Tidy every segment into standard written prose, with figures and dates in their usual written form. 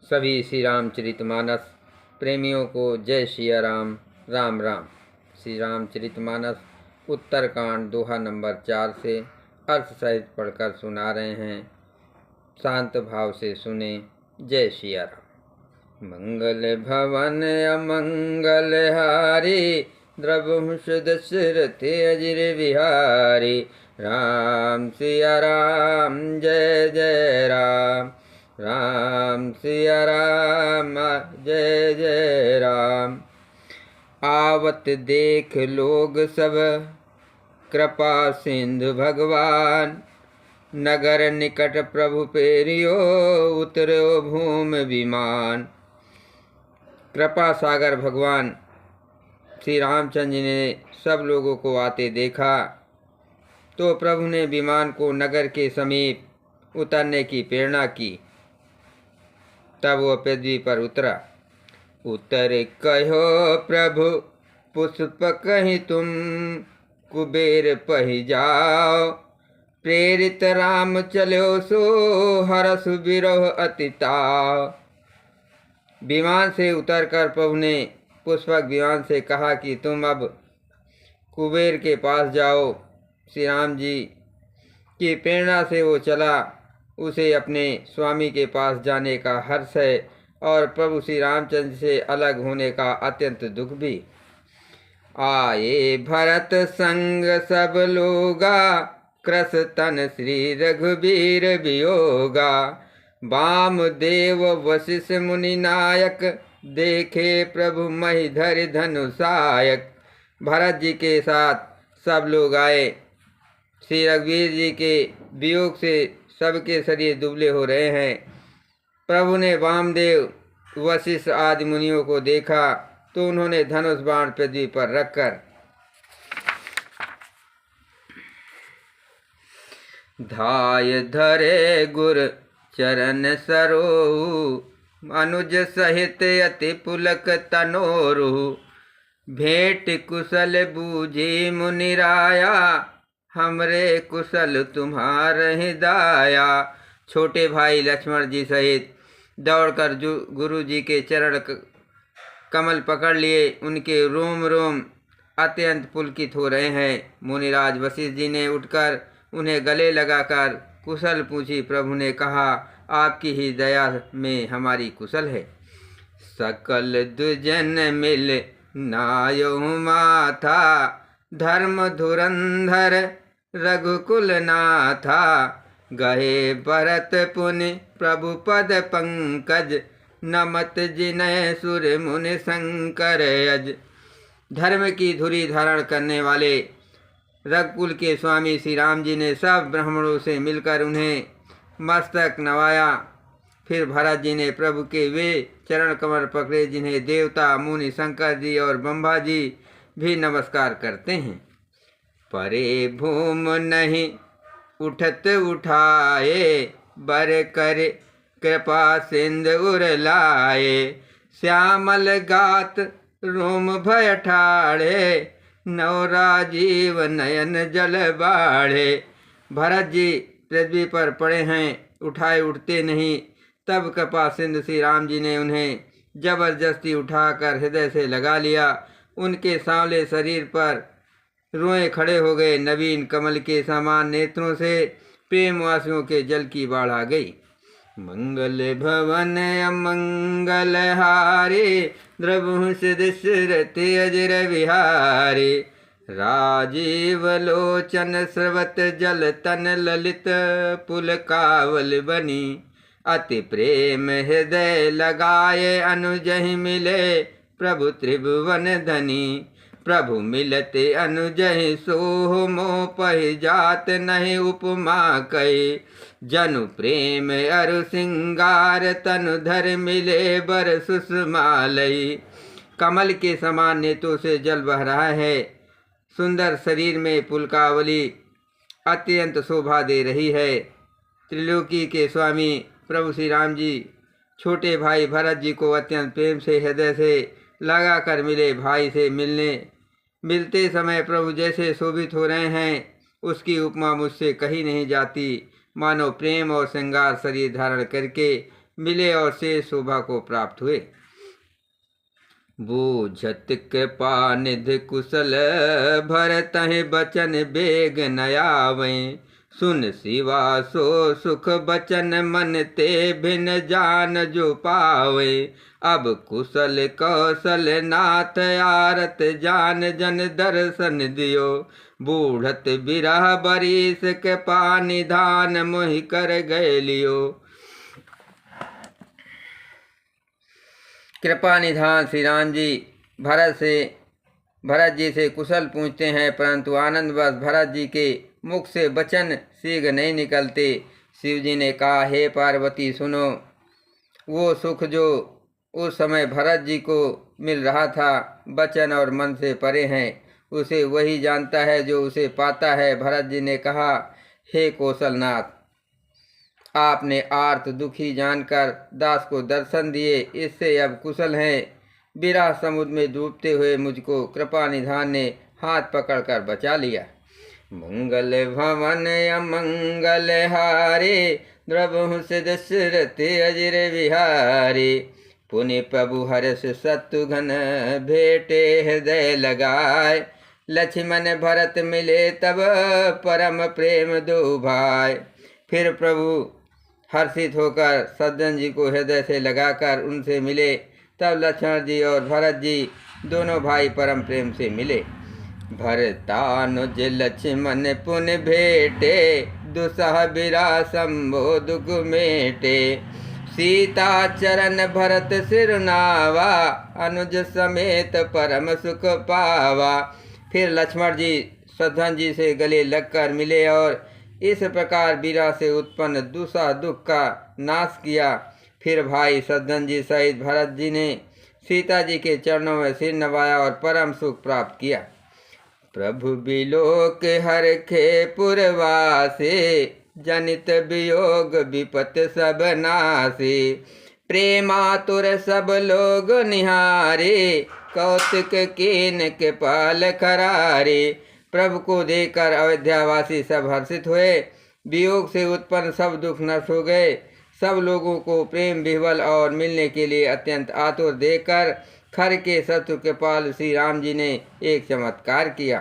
सभी श्री रामचरितमानस प्रेमियों को जय सिया राम। राम राम। श्री रामचरितमानस उत्तरकांड दोहा नंबर 4 से अर्थ सहित पढ़कर सुना रहे हैं। शांत भाव से सुने। जय सिया राम। मंगल भवन अमंगल हारी, द्रवहुष दशरथ अजिर बिहारी। राम सिया राम जय जय राम, राम सिया राम जय जय राम। आवत देख लोग सब कृपा सिंधु भगवान, नगर निकट प्रभु पेरियो उतरो भूमि विमान। कृपा सागर भगवान श्री रामचंद्र जी ने सब लोगों को आते देखा तो प्रभु ने विमान को नगर के समीप उतरने की प्रेरणा की। तब वह पृथ्वी पर उतरा। उतर कहो प्रभु पुष्प कहीं तुम, कुबेर पहि जाओ। प्रेरित राम चलो सो, हरस बिरह अति ताव। विमान से उतरकर प्रभु ने पुष्पक विमान से कहा कि तुम अब कुबेर के पास जाओ। श्री राम जी की प्रेरणा से वो चला। उसे अपने स्वामी के पास जाने का हर्ष है और प्रभु श्री रामचंद्र से अलग होने का अत्यंत दुख भी। आए भरत संग सब लोगा, कृस तन श्री रघुबीर वियोगा। वामदेव वशिष्ठ मुनि नायक, देखे प्रभु महि धरि धनुषायक। भरत जी के साथ सब लोग आए। श्री रघुवीर जी के वियोग से सबके शरीर दुबले हो रहे हैं। प्रभु ने वामदेव वशिष्ठ आदि मुनियों को देखा तो उन्होंने धनुष बाण पृथ्वी पर रखकर धाय धरे गुर चरण सरोहु। अनुज सहित अति पुलक तनोरु, भेंट कुशल बूझी मुनिराया। हमरे कुशल तुम्हारे दाया। छोटे भाई लक्ष्मण जी सहित दौड़कर गुरु जी के चरण कमल पकड़ लिए। उनके रोम रोम अत्यंत पुलकित हो रहे हैं। मुनिराज वशिष्ठ जी ने उठकर उन्हें गले लगाकर कुशल पूछी। प्रभु ने कहा, आपकी ही दया में हमारी कुशल है। सकल दुजन मिल नायो माथा, धर्म धुरंधर रघुकुल नाथा। गहे भरत पुनि प्रभु पद पंकज, नमत जिनय सुर मुनि शंकर अज। धर्म की धुरी धारण करने वाले रघुकुल के स्वामी श्री राम जी ने सब ब्राह्मणों से मिलकर उन्हें मस्तक नवाया। फिर भरत जी ने प्रभु के वे चरण कमल पकड़े जिन्हें देवता मुनि शंकर जी और ब्रह्मा जी भी नमस्कार करते हैं। परे भूम नहीं उठत उठाए, बर कर कृपा सिंधु उर लाए। श्यामल गात रोम भय ठाड़े, नौ राजीव नयन जल बाढ़े। भरत जी पृथ्वी पर पड़े हैं, उठाए उठते नहीं। तब कृपा सिंधु श्री राम जी ने उन्हें जबरदस्ती उठाकर हृदय से लगा लिया। उनके सांवले शरीर पर रोए खड़े हो गए। नवीन कमल के समान नेत्रों से प्रेमवासियों के जल की बाढ़ आ गई। मंगल भवन अमंगल हारे, द्रवहुष दशरथ अजिर बिहारी। राजीव लोचन स्रवत जल तन, ललित पुल कावल बनी। अति प्रेम हृदय लगाए, अनुजहि मिले प्रभु त्रिभुवन धनी। प्रभु मिलते अनुजहि सोह, मोह पहि जात नहीं उपमा कही। जनु प्रेम अरु सिंगार, तनु धर मिले बर सुषमालई। कमल के समान नेत्रों से जल बह रहा है। सुंदर शरीर में पुलकावली अत्यंत शोभा दे रही है। त्रिलोकी के स्वामी प्रभु श्री राम जी छोटे भाई भरत जी को अत्यंत प्रेम से हृदय से लगा कर मिले। भाई से मिलते समय प्रभु जैसे शोभित हो रहे हैं, उसकी उपमा मुझसे कही नहीं जाती। मानो प्रेम और श्रृंगार शरीर धारण करके मिले और शेष शोभा को प्राप्त हुए। बूझत कृपा निधि कुशल भरतहि बचन बेग न आवें। सुन सिवा सो सुख बचन मन ते भिन जान जो पावे। अब कुशल कौशल नाथ आरत जान जन दर्शन दियो। बूढ़त बिरह बरिस के पानिधान मोहि कर गए लियो। कृपा निधान श्री राम जी भरत जी से कुशल पूछते हैं, परंतु आनंदवश भरत जी के मुख से वचन शीघ्र नहीं निकलते। शिव जी ने कहा, हे पार्वती सुनो, वो सुख जो उस समय भरत जी को मिल रहा था वचन और मन से परे हैं, उसे वही जानता है जो उसे पाता है। भरत जी ने कहा, हे कौशलनाथ, आपने आर्त दुखी जानकर दास को दर्शन दिए, इससे अब कुशल हैं। विरह समुद्र में डूबते हुए मुझको कृपा निधान ने हाथ पकड़कर बचा लिया। मंगल भवन अमंगल हारे, द्रवहु से दशरथ अजिर विहारे। पुनि प्रभु हर्ष शत्रुघ्न भेटे हृदय लगाए। लक्ष्मण भरत मिले तब परम प्रेम दो भाई। फिर प्रभु हर्षित होकर सज्जन जी को हृदय से लगाकर उनसे मिले। तब लक्ष्मण जी और भरत जी दोनों भाई परम प्रेम से मिले। भरतानुज लक्ष्मण पुन भेटे, दुसह बिरा संभो दुख मेटे। सीता चरण भरत सिरनावा, अनुज समेत परम सुख पावा। फिर लक्ष्मण जी सज्जन जी से गले लगकर मिले और इस प्रकार बीरा से उत्पन्न दूसरा दुख का नाश किया। फिर भाई सज्जन जी सहित भरत जी ने सीता जी के चरणों में सिर नवाया और परम सुख प्राप्त किया। प्रभु बिलोक हरखे पुरवासे, जनित वियोग विपत सब नासे। प्रेमातुर सब लोग निहारे, कौतुक कीन के पाल करारे। प्रभु को देखकर अयोध्यावासी सब हर्षित हुए। वियोग से उत्पन्न सब दुख नष्ट हो गए। सब लोगों को प्रेम विह्वल और मिलने के लिए अत्यंत आतुर देखकर खर के शत्रु के पाल श्री राम जी ने एक चमत्कार किया।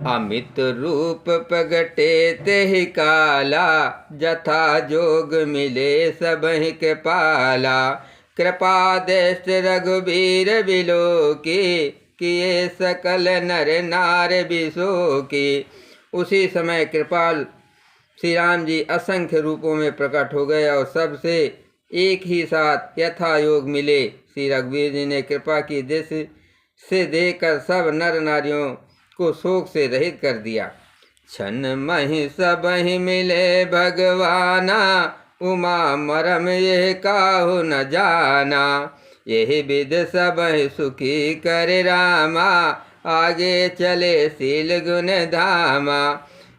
अमित रूप प्रगटे तेहि काला, जथा जोग मिले सबहि के पाला। कृपा दृष्ट रघुबीर बिलोकी, किए सकल नर नार बिसोकी। उसी समय कृपाल श्री राम जी असंख्य रूपों में प्रकट हो गए और सबसे एक ही साथ यथा योग मिले। श्री रघुवीर जी ने कृपा की दृष्टि से देखकर सब नर नारियों को शोक से रहित कर दिया। क्षण महि सबहि मिले भगवाना, उमा मरम ये काहु न जाना। यही विध सबहि सुखी कर रामा, आगे चले शील गुण धामा।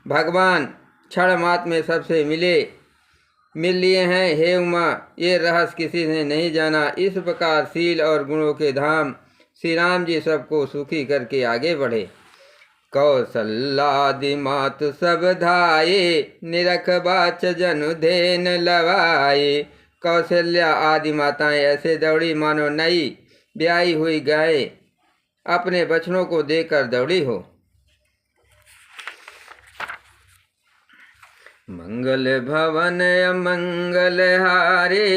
भगवान क्षण मात्र में सबसे मिल लिए हैं। हे उमा, ये रहस्य किसी ने नहीं जाना। इस प्रकार शील और गुणों के धाम श्री राम जी सबको सुखी करके आगे बढ़े। कौशल्यादि मातु सब धाये, निरख बाच जनु धेन लवाए। कौशल्या आदि माताएं ऐसे दौड़ी मानो नई ब्याही हुई गाय अपने बछड़ों को देखकर दौड़ी हो। मंगल भवन अमंगल हारे,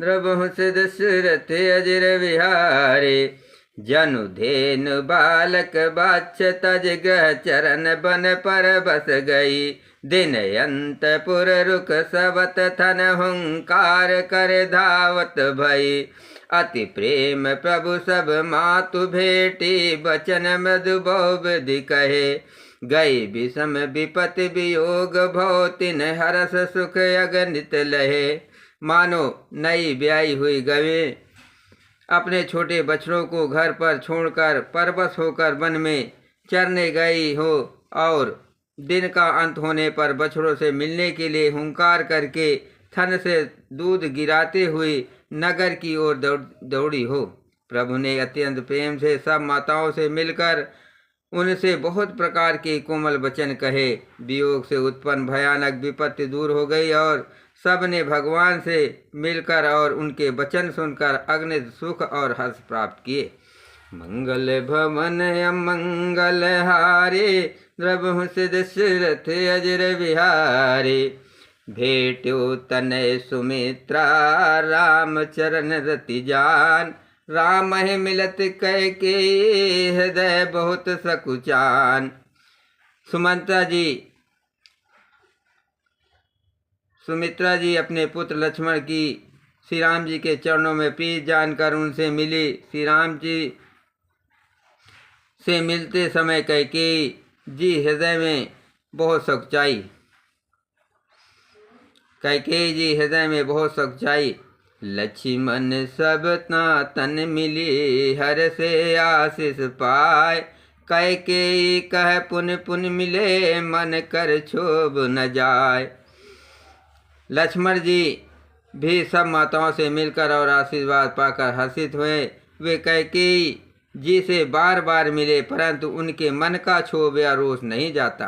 द्रवहु से दशरथ अजिर विहारे। जनु धेनु बालक बाछ, तज ग्रह चरण बन पर बस गई। दिन अंतपुर रुख सबत थन, हुंकार कर धावत भई। अति प्रेम प्रभु सब मातु भेटी, बचन मृदु बहुविधि कहे। गई विषम विपति वियोग भव, तिन हरस सुख अगणित लहे। मानो नई ब्याही हुई गवे अपने छोटे बछड़ों को घर पर छोड़कर परवश होकर वन में चरने गई हो और दिन का अंत होने पर बछड़ों से मिलने के लिए हुंकार करके थन से दूध गिराते हुए नगर की ओर दौड़ी हो। प्रभु ने अत्यंत प्रेम से सब माताओं से मिलकर उनसे बहुत प्रकार के कोमल वचन कहे। वियोग से उत्पन्न भयानक विपत्ति दूर हो गई और सब ने भगवान से मिलकर और उनके वचन सुनकर अग्नित सुख और हर्ष प्राप्त किए। मंगल भवन अमंगल हारे, द्रवहु सिद्ध दशरथ अजर बिहारी। भेट्यो तनय सुमित्रा, राम चरण रति जान। राम है मिलत कह के, हृदय बहुत सकुचान। सुमित्रा जी अपने पुत्र लक्ष्मण की श्री राम जी के चरणों में प्रीत जानकर उनसे मिली। श्री राम जी से मिलते समय कैकेयी जी हृदय में बहुत सकुचाई। लक्ष्मण सब तन मिली, हर से आशीष पाए। कैकेयी कह पुन पुन मिले, मन कर क्षोभ न जाए। लक्ष्मण जी भी सब माताओं से मिलकर और आशीर्वाद पाकर हर्षित हुए। वे कैकेयी जी से बार बार मिले, परंतु उनके मन का क्षोभ या रोष नहीं जाता।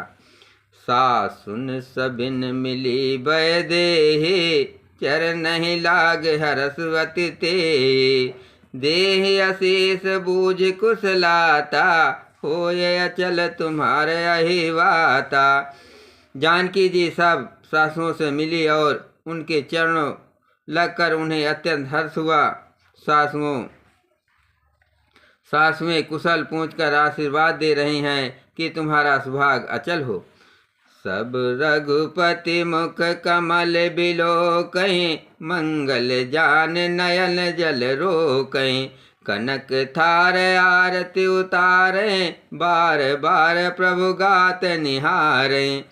सासुन सबिन मिली वैदेही, चर नहीं लाग हरस्वती ते। देह अशेष बूझ कुशलाता, होय अचल तुम्हारे अहिवाता। जानकी जी सब सासुओं से मिली और उनके चरणों लगकर उन्हें अत्यंत हर्ष हुआ। सासुएं कुशल पूछकर आशीर्वाद दे रही हैं कि तुम्हारा सुभाग अचल हो। सब रघुपति मुख कमल बिलोकहीं, मंगल जान नयन जल रोकहीं। कनक थार आरती उतारें, बार बार प्रभु गात निहारें।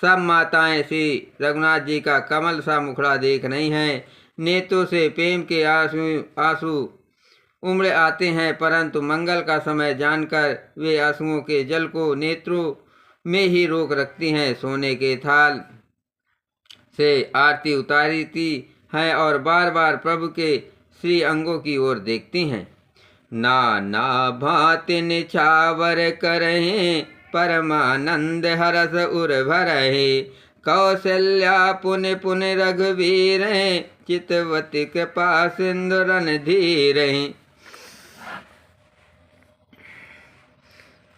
सब माताएं श्री रघुनाथ जी का कमल सा मुखड़ा देख रही हैं। नेत्रों से प्रेम के आंसू उमड़ आते हैं, परंतु मंगल का समय जानकर वे आंसुओं के जल को नेत्रों में ही रोक रखती हैं। सोने के थाल से आरती उतारती हैं और बार बार प्रभु के श्री अंगों की ओर देखती हैं। नाना भांति निछावर करहीं, परमानंद हरस उर भरहि। कौशल्या पुन पुन रघुवीर, चितवती कृपा सिंधु रणधीर।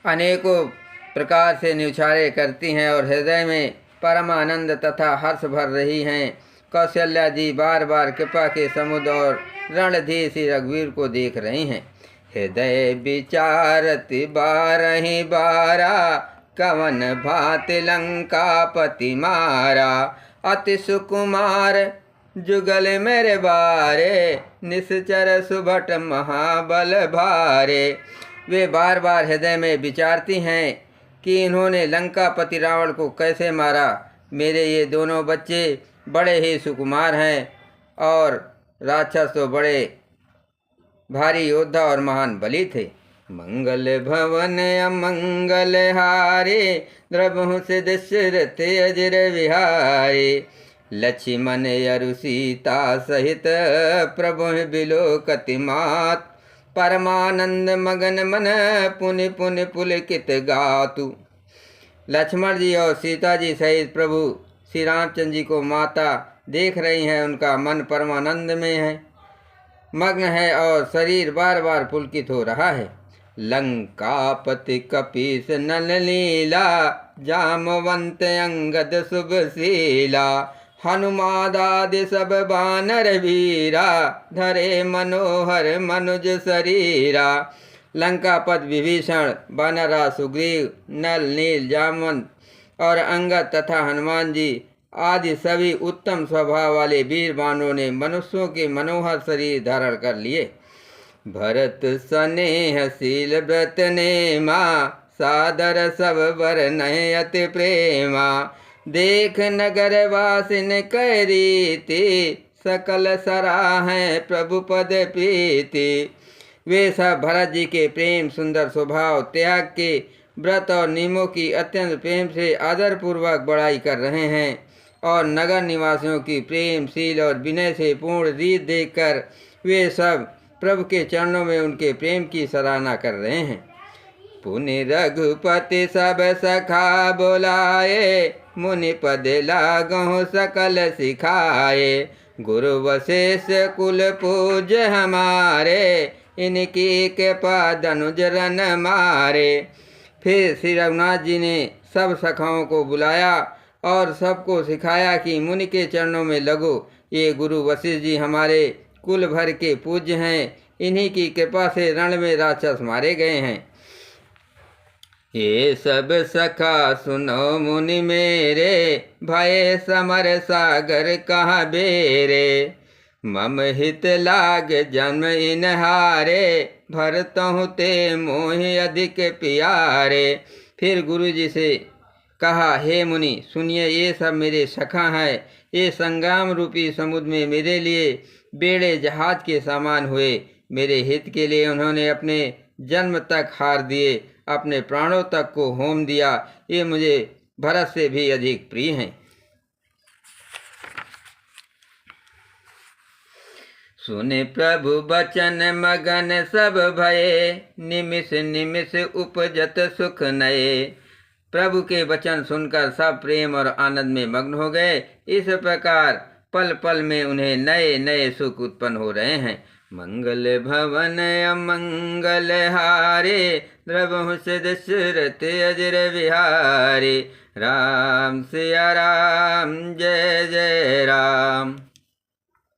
अनेकों प्रकार से न्यौछारे करती हैं और हृदय में परमानंद तथा हर्ष भर रही हैं। कौशल्या जी बार बार कृपा के समुद्र और रणधीर श्री रघुवीर को देख रही हैं। हृदय विचारति बारहि बारा, कवन भांति लंकापति मारा। अति सुकुमार जुगल मेरे बारे, निश्चर सुभट महाबल भारे। वे बार बार हृदय में विचारती हैं कि इन्होंने लंकापति रावण को कैसे मारा। मेरे ये दोनों बच्चे बड़े ही सुकुमार हैं और राक्षस तो बड़े भारी योद्धा और महान बली थे। मंगल भवन अमंगल हारे, द्रवहु सिद्ध दशरथ अजर बिहारी। लक्ष्मण अरु सीता सहित, प्रभु बिलोकति मात। परमानंद मगन मन, पुनि पुनि पुलकित गातु। लक्ष्मण जी और सीता जी सहित प्रभु श्री रामचंद्र जी को माता देख रही हैं। उनका मन परमानंद में है, मग्न है और शरीर बार बार पुलकित हो रहा है। लंकापति कपीस नल लीला, जामवंत अंगद शुभशीला। हनुमादादि सब बानर वीरा, धरे मनोहर मनुज शरीरा। लंकापत विभीषण, बानरा सुग्रीव, नल नील जामवंत और अंगद तथा हनुमान जी आदि सभी उत्तम स्वभाव वाले वीर बानरों ने मनुष्यों के मनोहर शरीर धारण कर लिए। भरत स्नेहशील व्रत नेमा, सादर सब वरनहि अति प्रेमा। देख नगर वासिन कै रीति, सकल सराहें प्रभु पद प्रीति। वे सब भरत जी के प्रेम, सुंदर स्वभाव, त्याग के व्रत और नियमों की अत्यंत प्रेम से आदरपूर्वक बड़ाई कर रहे हैं और नगर निवासियों की प्रेमशील और विनय से पूर्ण रीत देखकर वे सब प्रभु के चरणों में उनके प्रेम की सराहना कर रहे हैं। पुनि रघुपति सब सखा बुलाए, मुनि पद लागहु सकल सिखाए। गुरु वशिष्ठ कुल पूज्य हमारे, इनकी कृपा धनुज रन मारे। फिर श्री रघुनाथ जी ने सब सखाओं को बुलाया और सबको सिखाया कि मुनि के चरणों में लगो। ये गुरु वशिष्ठ जी हमारे कुल भर के पूज्य हैं, इन्हीं की कृपा से रण में राक्षस मारे गए हैं। ये सब सखा सुनो मुनि मेरे, भय समर सागर कहाँ बेरे। मम हित लाग जन्म इनहारे, भरतहु ते मोहि अधिक प्यारे। फिर गुरु जी से कहा, हे मुनि सुनिए, ये सब मेरे सखा हैं। ये संग्राम रूपी समुद्र में मेरे लिए बेड़े जहाज के समान हुए। मेरे हित के लिए उन्होंने अपने जन्म तक हार दिए, अपने प्राणों तक को होम दिया। ये मुझे भरत से भी अधिक प्रिय हैं। सुने प्रभु बचन मगन सब भये, निमिष निमिष उपजत सुख नये। प्रभु के वचन सुनकर सब प्रेम और आनंद में मग्न हो गए। इस प्रकार पल पल में उन्हें नए नए सुख उत्पन्न हो रहे हैं। मंगल भवन अमंगल हारे, द्रवहु दशरथ अजर विहारे। राम सिया राम, जय जय राम।